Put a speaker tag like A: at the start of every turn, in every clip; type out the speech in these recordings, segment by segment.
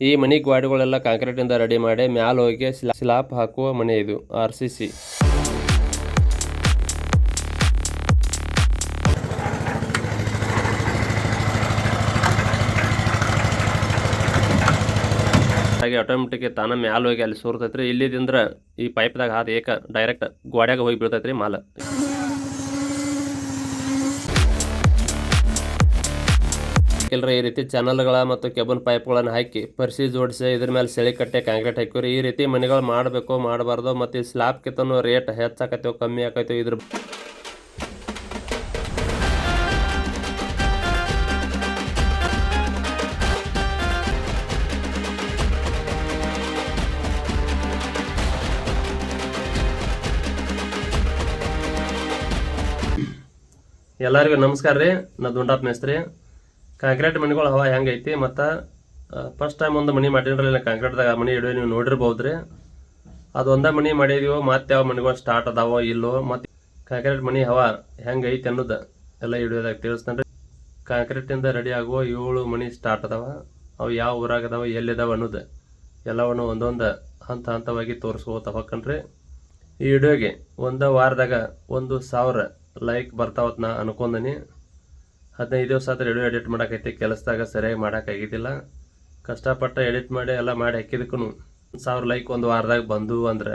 A: ಈ ಮನಿ ಗಾಡಿಗಳೆಲ್ಲ ಕಾಂಕ್ರೀಟ್ ಇಂದ ರೆಡಿ ಮಾಡಿ ಮ್ಯಾಲ ಹೋಗಿ ಸ್ಲಾಪ್ ಹಾಕುವ ಮನೆ ಇದು RCC. ಹಾಗೆ ಆಟೋಮೆಟಿಕ್ ತಾನ ಮ್ಯಾಲ ಹೋಗಿ ಅಲ್ಲಿ ಸೋರ್ತೈತ್ರಿ. ಇಲ್ಲಿದಿಂದ್ರ ಈ ಪೈಪ್ದಾಗ ಹಾದು ಡೈರೆಕ್ಟ್ ಗೋಡ್ಯಾಗ ಹೋಗಿ ಬೀಳ್ತೈತ್ರಿ ಮಾಲ. ಕೆಲರ ಈ ರೀತಿ ಚಾನಲ್ಗಳ ಮತ್ತು ಕೇಬಲ್ ಪೈಪ್ಗಳನ್ನು ಹಾಕಿ ಪರಿಸಿ ಜೋಡಿಸಿ ಇದ್ರ ಮೇಲೆ ಸೆಳಿ ಕಟ್ಟೆ ಕಾಂಕ್ರೀಟ್ ಹಾಕಿವ್ರಿ. ಈ ರೀತಿ ಮನೆಗಳು ಮಾಡಬೇಕು ಮಾಡಬಾರ್ದು ಮತ್ತು ಈ ಸ್ಲಾಬ್ ಕಿತ್ತನು ರೇಟ್ ಹೆಚ್ಚಾಕೈತೋ ಕಮ್ಮಿ ಆಕೈತೋ ಇದ್ರ ಎಲ್ಲರಿಗೂ ನಮಸ್ಕಾರ ರೀ. ನಾ ದುಂಡಾಪ್ ಮೇಸ್ತ್ರಿ. ಕಾಂಕ್ರೀಟ್ ಮನೆಗಳು ಹವಾ ಹೆಂಗೈತಿ ಮತ್ತು ಫಸ್ಟ್ ಟೈಮ್ ಒಂದು ಮನೆ ಮಾಡಿದ್ರಲ್ಲ ಕಾಂಕ್ರೀಟ್ದಾಗ ಮನೆ ಇಡೋ ನೀವು ನೋಡಿರ್ಬೋದು ರೀ. ಅದು ಒಂದೇ ಮನೆ ಮಾಡಿದೀವೋ ಮತ್ತೆ ಯಾವ ಮನೆಗಳು ಸ್ಟಾರ್ಟ್ ಅದಾವೋ ಇಲ್ಲೋ ಮತ್ತು ಕಾಂಕ್ರೀಟ್ ಮನೆ ಹವಾ ಹೆಂಗೈತಿ ಅನ್ನೋದು ಎಲ್ಲ ಹಿಡಿಯೋದಾಗ ತಿಳಿಸ್ತೇನೆ ರೀ. ಕಾಂಕ್ರೀಟಿಂದ ರೆಡಿ ಆಗುವ 7 ಮನೆ ಸ್ಟಾರ್ಟ್ ಅದಾವ. ಅವು ಯಾವ ಊರಾಗದಾವ ಎಲ್ಲಿದಾವ ಅನ್ನೋದು ಎಲ್ಲವನ್ನು ಒಂದೊಂದು ಹಂತವಾಗಿ ತೋರಿಸ್ಕೋತ ಹೊಕ್ಕನ್ರಿ. ಈ ವಿಡಿಯೋಗೆ ಒಂದು ವಾರದಾಗ 1,000 ಲೈಕ್ ಬರ್ತಾವತ್ ನಾ ಅನ್ಕೊಂಡನಿ. 15 ದಿವಸ ಆದ್ರೆ ವಿಡಿಯೋ ಎಡಿಟ್ ಮಾಡೋಕೈತಿ. ಕೆಲಸದಾಗ ಸರಿಯಾಗಿ ಮಾಡೋಕ್ಕಾಗಿದ್ದಿಲ್ಲ. ಕಷ್ಟಪಟ್ಟು ಎಡಿಟ್ ಮಾಡಿ ಎಲ್ಲ ಮಾಡಿ ಹಾಕಿದಕ್ಕೂ 1,000 ಲೈಕ್ ಒಂದು ವಾರದಾಗ ಬಂದು ಅಂದ್ರೆ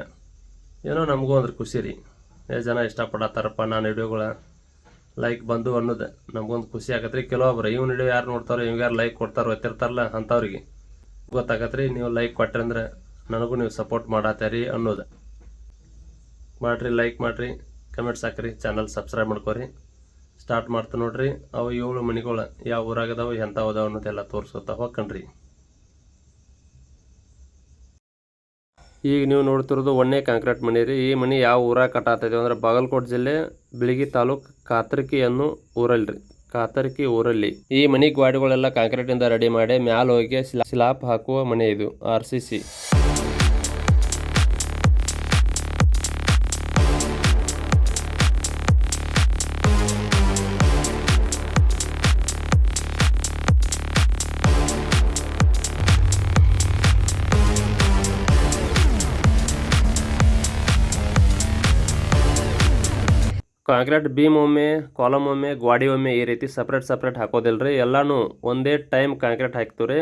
A: ಏನೋ ನಮಗೂ ಅಂದ್ರೆ ಖುಷಿ ರೀ. ಎಷ್ಟು ಜನ ಇಷ್ಟಪಡತ್ತಾರಪ್ಪ ನಾನು ವಿಡಿಯೋಗಳ ಲೈಕ್ ಬಂದು ಅನ್ನೋದು ನಮಗೊಂದು ಖುಷಿ ಆಗತ್ತೆ ರೀ. ಕೆಲವೊಬ್ರು ಇವ್ನ ವಿಡಿಯೋ ಯಾರು ನೋಡ್ತಾರೋ ಇವ್ಗೆ ಯಾರು ಲೈಕ್ ಕೊಡ್ತಾರೋ ಗೊತ್ತಿರ್ತಾರಲ್ಲ ಅಂಥವ್ರಿಗೆ ಗೊತ್ತಾಗತ್ತೆ ರೀ. ನೀವು ಲೈಕ್ ಕೊಟ್ರಿ ಅಂದ್ರೆ ನನಗೂ ನೀವು ಸಪೋರ್ಟ್ ಮಾಡತ್ತೀರಿ ಅನ್ನೋದು. ಮಾಡಿರಿ, ಲೈಕ್ ಮಾಡಿರಿ, ಕಮೆಂಟ್ಸ್ ಹಾಕ್ರಿ, ಚಾನಲ್ ಸಬ್ಸ್ಕ್ರೈಬ್ ಮಾಡ್ಕೊರಿ. ಸ್ಟಾರ್ಟ್ ಮಾಡ್ತಾ ನೋಡ್ರಿ. ಅವು 7 ಮನೆಗಳು ಯಾವ ಊರಾಗದಾವು ಎಂಥ ಅದಾವ ಅನ್ನೋದೆಲ್ಲ ತೋರಿಸ್ಕೊತಾ ಹೋಗ್ಕಣ್ರಿ. ಈಗ ನೀವು ನೋಡ್ತಿರೋದು ಒಂದೇ ಕಾಂಕ್ರೀಟ್ ಮನೆ ರೀ. ಈ ಮನೆ ಯಾವ ಊರಾಗ ಕಟ್ಟಾಗ್ತೈತೆ ಅಂದ್ರೆ ಬಾಗಲಕೋಟೆ ಜಿಲ್ಲೆ ಬಿಳಿಗಿ ತಾಲೂಕು ಕಾತರ್ಕಿ ಅನ್ನೋ ಊರಲ್ರಿ. ಕಾತರ್ಕಿ ಊರಲ್ಲಿ ಈ ಮನೆ ಗಾಡಿಗಳೆಲ್ಲ ಕಾಂಕ್ರೀಟ್ ಇಂದ ರೆಡಿ ಮಾಡಿ ಮ್ಯಾಲ ಹೋಗಿ ಸ್ಲಾಪ್ ಹಾಕುವ ಮನೆ ಇದು RCC. ಕಾಂಕ್ರೀಟ್ ಬೀಮ್ ಒಮ್ಮೆ, ಕಾಲಮ್ ಒಮ್ಮೆ, ಗಾಡಿ ಒಮ್ಮೆ ಈ ರೀತಿ ಸಪ್ರೇಟ್ ಹಾಕೋದಿಲ್ರಿ. ಎಲ್ಲಾನು ಒಂದೇ ಟೈಮ್ ಕಾಂಕ್ರೀಟ್ ಹಾಕ್ತೀವ್ರಿ.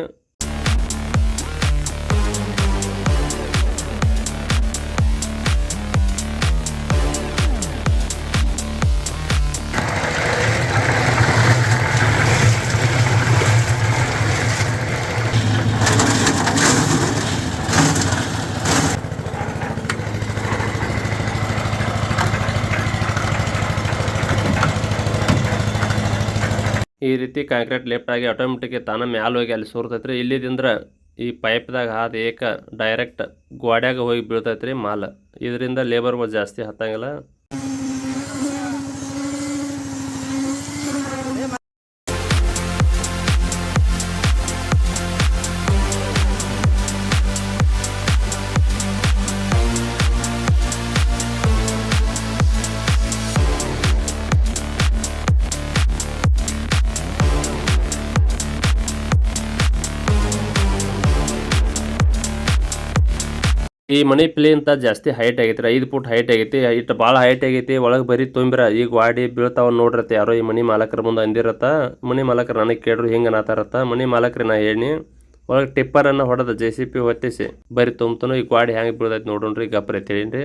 A: ಈ ರೀತಿ ಕಾಂಕ್ರೀಟ್ ಲೆಫ್ಟ್ ಆಗಿ ಆಟೋಮೆಟಿಕ್ ತಾನ ಮ್ಯಾಲ ಹೋಗಿ ಅಲ್ಲಿ ಸೋರ್ತೈತ್ರಿ. ಇಲ್ಲಿದಿಂದ್ರ ಈ ಪೈಪ್ದಾಗ ಹಾದು ಡೈರೆಕ್ಟ್ ಗೋಡ್ಯಾಗ ಹೋಗಿ ಬೀಳ್ತೈತ್ರಿ ಮಾಲ. ಇದರಿಂದ ಲೇಬರ್ಗಳು ಜಾಸ್ತಿ ಹತ್ತಂಗಿಲ್ಲ. ಈ ಮನಿ ಪ್ಲೇಂತ ಜಾಸ್ತಿ ಹೈಟ್ ಆಗೈತಿ, 5 ಫುಟ್ ಹೈಟ್ ಆಗೈತಿ. ಇಟ್ಟು ಭಾಳ ಹೈಟ್ ಆಗೈತಿ. ಒಳಗೆ ಬರೀ ತುಂಬಿರ ಈಗ ಗಾಡಿ ಬೀಳ್ತಾವ ನೋಡ್ರತ್ತೆ. ಯಾರೋ ಈ ಮನಿ ಮಾಲಕರ ಮುಂದೆ ಅಂದಿರತ್ತ. ಮನಿ ಮಾಲಕರು ನನಗೆ ಕೇಳ್ರು ಹಿಂಗೆ ಅನ್ನತಾರತ್ತ. ಮನಿ ಮಾಲಕರು ನಾ ಹೇಳಿ ಒಳಗೆ ಟಿಪ್ಪರನ್ನು ಹೊಡೆದ JCP ಹೊತ್ತಿಸಿ ಬರೀ ತುಂಬ್ತನು ಈ ಗಾಡಿ ಹೆಂಗೆ ಬೀಳ್ದೈತಿ ನೋಡೋಣ್ರಿ ಗಪ್ರೆ ತಿಳಿನ್ರಿ.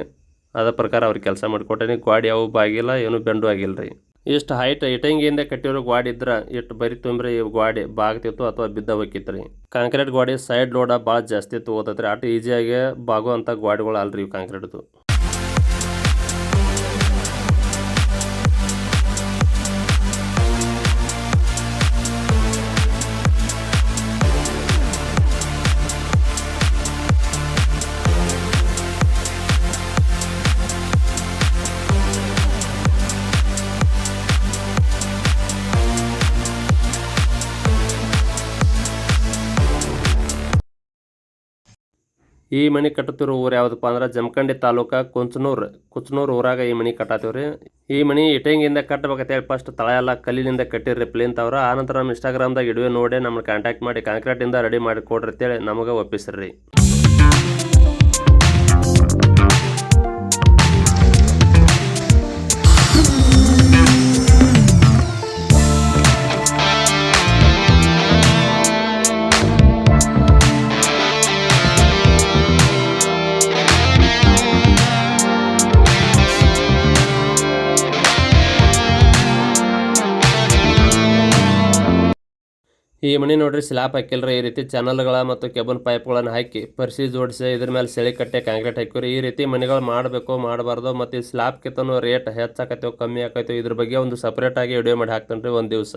A: ಅದ ಪ್ರಕಾರ ಅವ್ರಿಗೆ ಕೆಲಸ ಮಾಡಿಕೊಟ್ಟೇನಿ. ಗಾಡಿ ಯಾವ ಬಾಗಿಲ್ಲ ಏನು ಬೆಂಡು ಆಗಿಲ್ರಿ. ಇಷ್ಟು ಹೈಟ್ ಇಟಂಗಿಯಿಂದ ಕಟ್ಟಿರೋ ಗಾಡಿ ಇದ್ರೆ ಇಷ್ಟು ಬರಿ ತುಂಬ್ರಿ ಈ ಗಾಡಿ ಬಾಗ್ತಿತ್ತು ಅಥವಾ ಬಿದ್ದ ಹೋಗಿತ್ರಿ. ಕಾಂಕ್ರೀಟ್ ಗಾಡಿ ಸೈಡ್ ಲೋಡ ಭಾಳ ಜಾಸ್ತಿ ತಗೋತೈತ್ರಿ. ಅಷ್ಟು ಈಸಿಯಾಗಿ ಬಾಗುವಂಥ ಗಾಡಿಗಳು ಅಲ್ರಿ ಇವು ಕಾಂಕ್ರೀಟ್ದು. ಈ ಮನೆ ಕಟ್ಟುತ್ತಿರೋ ಊರು ಯಾವುದಪ್ಪ ಅಂದ್ರೆ ಜಮಖಂಡಿ ತಾಲೂಕು ಕುಚನೂರು ಊರಾಗ ಈ ಮನೆ ಕಟ್ಟಾತೀವ್ರಿ. ಈ ಮನೆ ಇಟಂಗಿಯಿಂದ ಕಟ್ಟಬೇಕಂತೇಳಿ ಫಸ್ಟ್ ತಳ ಎಲ್ಲ ಕಲ್ಲಿನಿಂದ ಕಟ್ಟಿರ್ರಿ ಪ್ಲೇನ್ ತವ್ರ. ಆನಂತರ ನಮ್ಮ ಇನ್ಸ್ಟಾಗ್ರಾಮ್ದಾಗ ಇಡುವೆ ನೋಡಿ ನಮ್ಮನ್ನು ಕಾಂಟ್ಯಾಕ್ಟ್ ಮಾಡಿ ಕಾಂಕ್ರೀಟಿಂದ ರೆಡಿ ಮಾಡಿ ಕೊಡ್ರಿ ಅಂತೇಳಿ ನಮಗೆ ಒಪ್ಪಿಸ್ರಿ. ಈ ಮನೆ ನೋಡ್ರಿ ಸ್ಲ್ಯಾಪ್ ಹಾಕಿಲ್ರಿ. ಈ ರೀತಿ ಚಾನಲ್ಗಳ ಮತ್ತು ಕೇಬಲ್ ಪೈಪ್ಗಳನ್ನು ಹಾಕಿ ಪರಿಸಿ ಜೋಡಿಸಿ ಇದ್ರ ಮೇಲೆ ಸೆಳಿ ಕಟ್ಟೆ ಕಾಂಕ್ರೀಟ್ ಹಾಕಿವ್ರಿ. ಈ ರೀತಿ ಮನೆಗಳು ಮಾಡಬೇಕು ಮಾಡಬಾರ್ದು ಮತ್ತು ಈ ಸ್ಲ್ಯಾಪ್ ಕಿತ್ತನು ರೇಟ್ ಹೆಚ್ಚಾಕತ್ತೇವೆ ಕಮ್ಮಿ ಆಕೈತೆ ಇದ್ರ ಬಗ್ಗೆ ಒಂದು ಸಪ್ರೇಟಾಗಿ ವಿಡಿಯೋ ಮಾಡಿ ಹಾಕ್ತೇನೆ ರೀ ಒಂದು ದಿವಸ.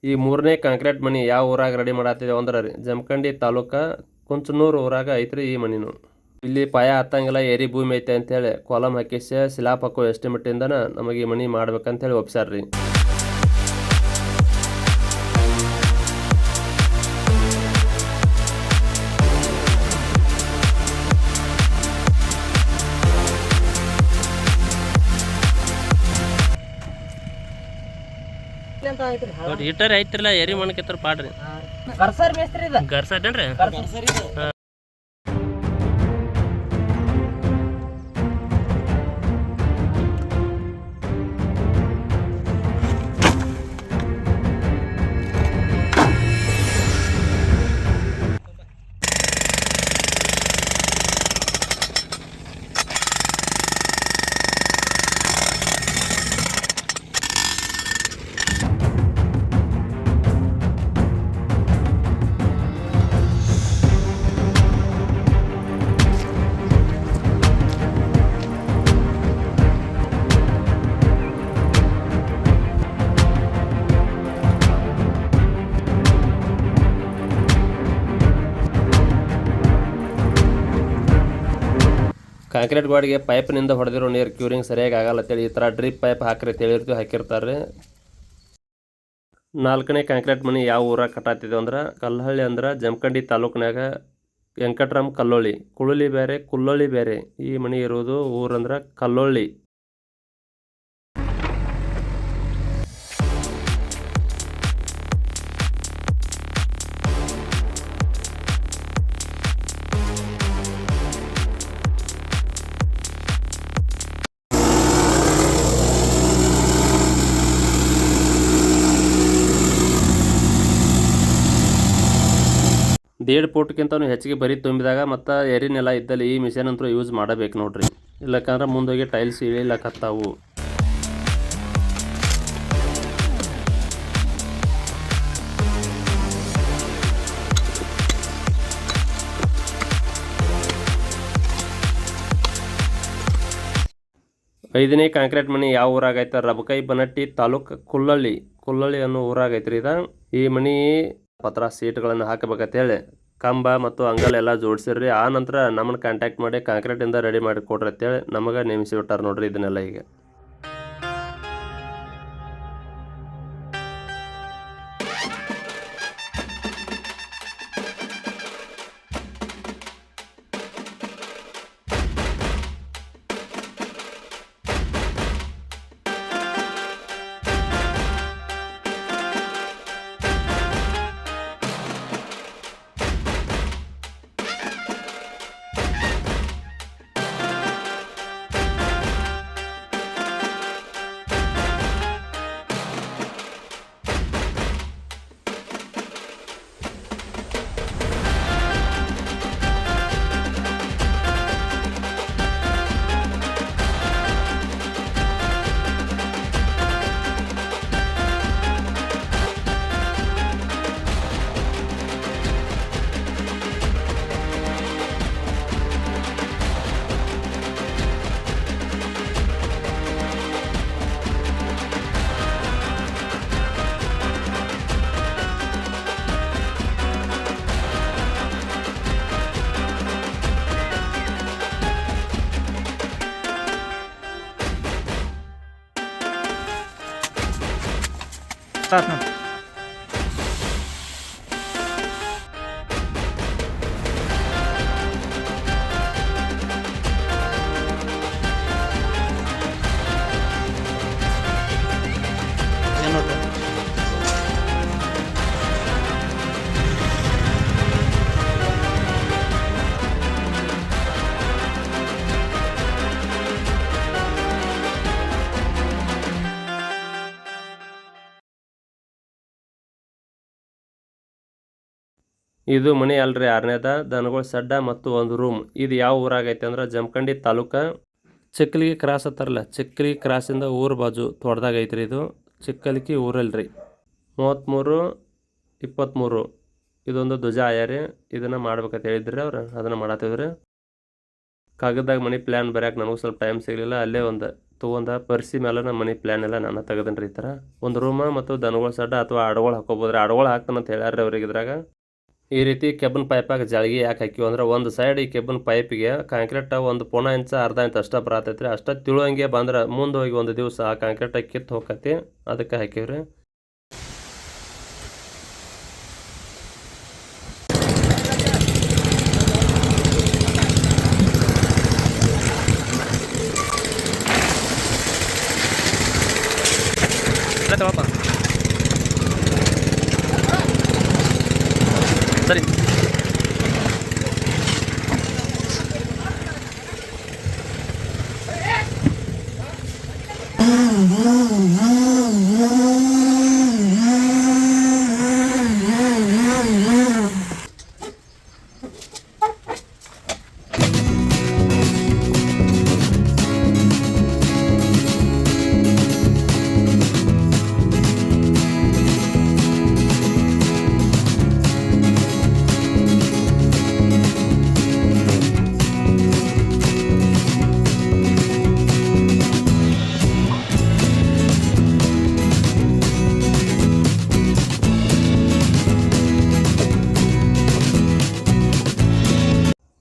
A: ಈ ಮೂರನೇ ಕಾಂಕ್ರೀಟ್ ಮನೆ ಯಾವ ಊರಾಗ ರೆಡಿ ಮಾಡತ್ತಿದ್ದೇವೆ ಅಂದ್ರೆ ರೀ ಜಮಖಂಡಿ ತಾಲೂಕು ಕುಂಚನೂರು ಊರಾಗ ಐತ್ರಿ ಈ ಮನೆನು. ಇಲ್ಲಿ ಪಾಯ ಹತ್ತಂಗಿಲ್ಲ ಏರಿ ಭೂಮಿ ಐತೆ ಅಂತೇಳಿ ಕಾಲಮ್ ಹಾಕಿಸಿ ಸ್ಲ್ಯಾಪ್ ಹಾಕೋ ಎಸ್ಟಿಮೇಟಿಂದನ ನಮಗೆ ಈ ಮನೆ ಮಾಡ್ಬೇಕಂತೇಳಿ ಒಪ್ಸ್ಯಾರ್ರಿ. ಹೀಟರ್ ಐತ್ರಲ್ಲ ಎರಿ ಮಣಕಿತ್ರ ಪಾಡ್ರಿ ಗರ್ಸೇನ್ರಿ. ಕಾಂಕ್ರೀಟ್ ಗೋಡೆಗೆ ಪೈಪ್ನಿಂದ ಹೊಡೆದಿರೋ ನೀರು ಕ್ಯೂರಿಂಗ್ ಸರಿಯಾಗಿ ಆಗಲ್ಲ ಅಂತೇಳಿ ಈ ಥರ ಡ್ರಿಪ್ ಪೈಪ್ ಹಾಕ್ರಿ ಹಾಕಿರ್ತಾರೆ. 4ನೇ ಕಾಂಕ್ರೀಟ್ ಮನೆ ಯಾವ ಊರಾಗ ಕಟ್ಟಾತಿದೆ ಅಂದ್ರೆ ಕಲ್ಲಹಳ್ಳಿ ಅಂದ್ರೆ ಜಮಖಂಡಿ ತಾಲೂಕಿನಾಗ ವೆಂಕಟರಾಮ್ ಕಲ್ಲೊಳ್ಳಿ. ಕುಳುಲಿ ಬೇರೆ ಕುಲ್ಲೊಳ್ಳಿ ಬೇರೆ. ಈ ಮನೆ ಇರೋದು ಊರಂದ್ರೆ ಕಲ್ಲೊಳ್ಳಿ. ದೇಡ್ ಫುಟ್ಗಿಂತನೂ ಹೆಚ್ಚಿಗೆ ಬರೀ ತುಂಬಿದಾಗ ಮತ್ತು ಎರಿನೆಲ್ಲ ಇದ್ದಲ್ಲಿ ಈ ಮಿಷನ್ ಅಂತೂ ಯೂಸ್ ಮಾಡಬೇಕು ನೋಡ್ರಿ. ಇಲ್ಲಕ್ಕಂದ್ರೆ ಮುಂದೋಗಿ ಟೈಲ್ಸ್ ಇಳಿಲಕತ್ತಾವು. ಐದನೇ ಕಾಂಕ್ರೀಟ್ ಮನೆ ಯಾವ ಊರಾಗೈತೆ ರಬಕೈ ಬನಟ್ಟಿ ತಾಲೂಕು ಕುಲ್ಲಳ್ಳಿ ಅನ್ನೋ ಊರಾಗೈತ್ರಿ ಇದು. ಈ ಮನೆ ಪತ್ರ ಸೀಟ್ಗಳನ್ನು ಹಾಕಬೇಕಂತ ಹೇಳಿ ಕಂಬ ಮತ್ತು ಅಂಗಲ್ ಎಲ್ಲ ಜೋಡಿಸಿರ್ರಿ. ಆ ನಂತರ ನಮ್ಮನ್ನು ಕಾಂಟ್ಯಾಕ್ಟ್ ಮಾಡಿ ಕಾಂಕ್ರೀಟಿಂದ ರೆಡಿ ಮಾಡಿ ಕೊಡ್ರಿ ಅಂತೇಳಿ ನಮಗೆ ನೇಮಿಸಿ ಬಿಟ್ಟಾರ ನೋಡ್ರಿ ಇದನ್ನೆಲ್ಲ ಈಗ.
B: ಸ್ಟಾರ್ಟ್ ಮಾಡಿ.
A: ಇದು ಮನೆ ಅಲ್ರಿ 6ನೇದ ದನಗಳ ಸಡ್ಡ ಮತ್ತು ಒಂದು ರೂಮ್. ಇದು ಯಾವ ಊರಾಗೈತೆ ಅಂದ್ರೆ ಜಮಖಂಡಿ ತಾಲೂಕು ಚಿಕ್ಕಲಿಗೆ ಕ್ರಾಸ್ ಹತ್ತಾರಲ್ಲ, ಚಿಕ್ಕಲಿಗೆ ಕ್ರಾಸಿಂದ ಊರು ಬಾಜು ತೋಟದಾಗ ಐತ್ರಿ. ಇದು ಚಿಕ್ಕಲಿಗೆ ಊರಲ್ರಿ. 33-23 ಇದೊಂದು ಧ್ವಜ ಆಯಾರಿ. ಇದನ್ನು ಮಾಡ್ಬೇಕಂತ ಹೇಳಿದ್ರಿ ಅವ್ರು, ಅದನ್ನು ಮಾಡತ್ತಿದ್ರಿ. ಕಾಗದಾಗ ಮನಿ ಪ್ಲ್ಯಾನ್ ಬರ್ಯಾಕೆ ನನಗೂ ಸ್ವಲ್ಪ ಟೈಮ್ ಸಿಗಲಿಲ್ಲ. ಅಲ್ಲೇ ಒಂದು ತೊಗೊಂಡ ಪರಿಸಿ ಮೇಲೆ ನಮ್ಮ ಮನೆ ಪ್ಲ್ಯಾನ್ ಎಲ್ಲ ನಾನು ತೆಗೆದನ್ರಿ. ಈ ಥರ ಒಂದು ರೂಮ ಮತ್ತು ದನಗಳ ಸಡ್ಡ ಅಥವಾ ಆಡುಗಳು ಹಾಕೋಬೋದ್ರಿ. ಆಡುಗಳು ಹಾಕ್ತಾನಂತ ಹೇಳ್ಯಾರ ಅವ್ರಿಗೆ. ಇದ್ರಾಗ ಈ ರೀತಿ ಕೆಬ್ಬನ್ ಪೈಪಾಗ ಜಾಳಿಗೆ ಯಾಕೆ ಹಾಕಿವಿ ಅಂದ್ರೆ ಒಂದು ಸೈಡ್ ಈ ಕೆಬ್ಬನ್ ಪೈಪಿಗೆ ಕಾಂಕ್ರೀಟ್ ಒಂದು 1.5 ಇಂಚ್ ಅರ್ಧ ಇಂಚ್ ಅಷ್ಟೇ ಬರತೈತ್ರಿ. ಅಷ್ಟೇ ತಿಳುವಂಗೆ ಬಂದ್ರೆ ಮುಂದೆ ಹೋಗಿ ಒಂದು ದಿವಸ ಆ ಕಾಂಕ್ರೀಟಾಗಿ ಕಿತ್ತು ಹೋಗತಿ. ಅದಕ್ಕೆ ಹಾಕಿವ್ರಿ. ಸರಿ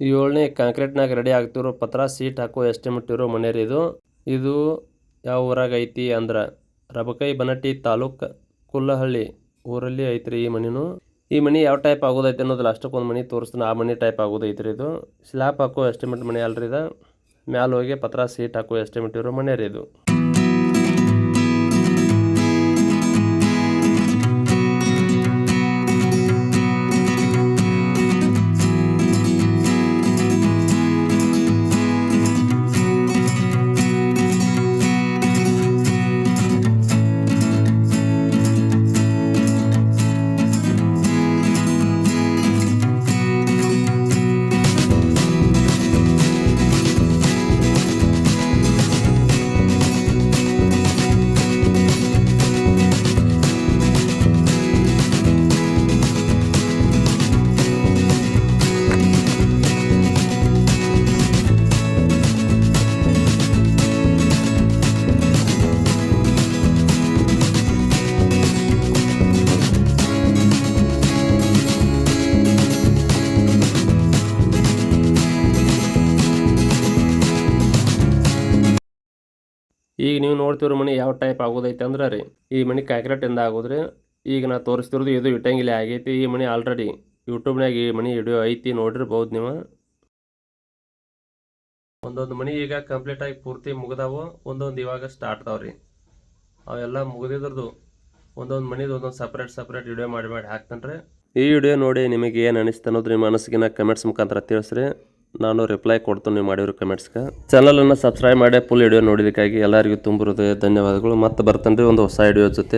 A: ಏಳನೇ ಕಾಂಕ್ರೀಟ್ನಾಗ ರೆಡಿ ಆಗ್ತಿರೋ ಪತ್ರ ಸೀಟ್ ಹಾಕೋ ಎಸ್ಟಿಮೇಟ್ ಇರೋ ಮನೆ ರೀ ಇದು. ಇದು ಯಾವ ಊರಾಗ ಐತಿ ಅಂದ್ರೆ ರಬಕೈ ಬನಟ್ಟಿ ತಾಲೂಕು ಕುಲ್ಲಹಳ್ಳಿ ಊರಲ್ಲಿ ಐತ್ರಿ ಈ ಮನಿನು. ಈ ಮನಿ ಯಾವ ಟೈಪ್ ಆಗೋದೈತೆ ಅನ್ನೋದಿಲ್ಲ, ಅಷ್ಟಕ್ಕೊಂದು ಮನಿ ತೋರಿಸ್ತಾನೆ. ಆ ಮನಿ ಟೈಪ್ ಆಗೋದೈತ್ರಿ ಇದು. ಸ್ಲ್ಯಾಪ್ ಹಾಕೋ ಎಸ್ಟಿಮೇಟ್ ಮನೆ ಅಲ್ರಿ ಇದು. ಮ್ಯಾಲ ಹೋಗಿ ಪತ್ರ ಸೀಟ್ ಹಾಕೋ ಎಸ್ಟಿಮೇಟ್ ಇರೋ ಮನೆ ರೀ ಇದು. ಈಗ ನೀವು ನೋಡ್ತಿರೋ ಮನೆ ಯಾವ ಟೈಪ್ ಆಗೋದೈತೆ ಅಂದ್ರೆ ರೀ, ಈ ಮನೆ ಕಾಂಕ್ರೀಟಿಂದ ಆಗೋದ್ರಿ. ಈಗ ನಾ ತೋರಿಸ್ತಿರೋದು ಇದು ಇಟ್ಟಂಗಿಲೆ ಆಗೈತಿ. ಈ ಮನೆ ಆಲ್ರೆಡಿ ಯೂಟ್ಯೂಬ್ನಾಗ ಈ ಮನೆ ವಿಡಿಯೋ ಐತಿ, ನೋಡಿರ್ಬೋದು ನೀವು. ಒಂದೊಂದು ಮನೆ ಈಗ ಕಂಪ್ಲೀಟ್ ಆಗಿ ಪೂರ್ತಿ ಮುಗಿದಾವು, ಒಂದೊಂದು ಇವಾಗ ಸ್ಟಾರ್ಟ್ ಅದಾವ್ರಿ. ಅವೆಲ್ಲ ಮುಗಿದಿದ್ರದ್ದು ಒಂದೊಂದು ಮನೆದು ಒಂದೊಂದು ಸಪ್ರೇಟ್ ವಿಡಿಯೋ ಮಾಡಿ ಹಾಕ್ತಾನೆ. ಈ ವಿಡಿಯೋ ನೋಡಿ ನಿಮಗೆ ಏನು ಅನಿಸ್ತು ಅನ್ನೋದು ನಿಮ್ಮ ಮನಸ್ಸಿಗೆ ಕಮೆಂಟ್ಸ್ ಮುಖಾಂತರ ತಿಳಿಸ್ರಿ. ನಾನು ರಿಪ್ಲೈ ಕೊಡ್ತೀನಿ ನೀವು ಮಾಡಿರೋ ಕಮೆಂಟ್ಸ್ಗೆ. ಚಾನಲನ್ನು ಸಬ್ಸ್ಕ್ರೈಬ್ ಮಾಡಿ ಫುಲ್ ವಿಡಿಯೋ ನೋಡಿದ್ದಕ್ಕಾಗಿ ಎಲ್ಲರಿಗೂ ತುಂಬ ಧನ್ಯವಾದಗಳು. ಮತ್ತೆ ಬರ್ತೇನೆ ರೀ ಒಂದು ಹೊಸ ವಿಡಿಯೋ ಜೊತೆ.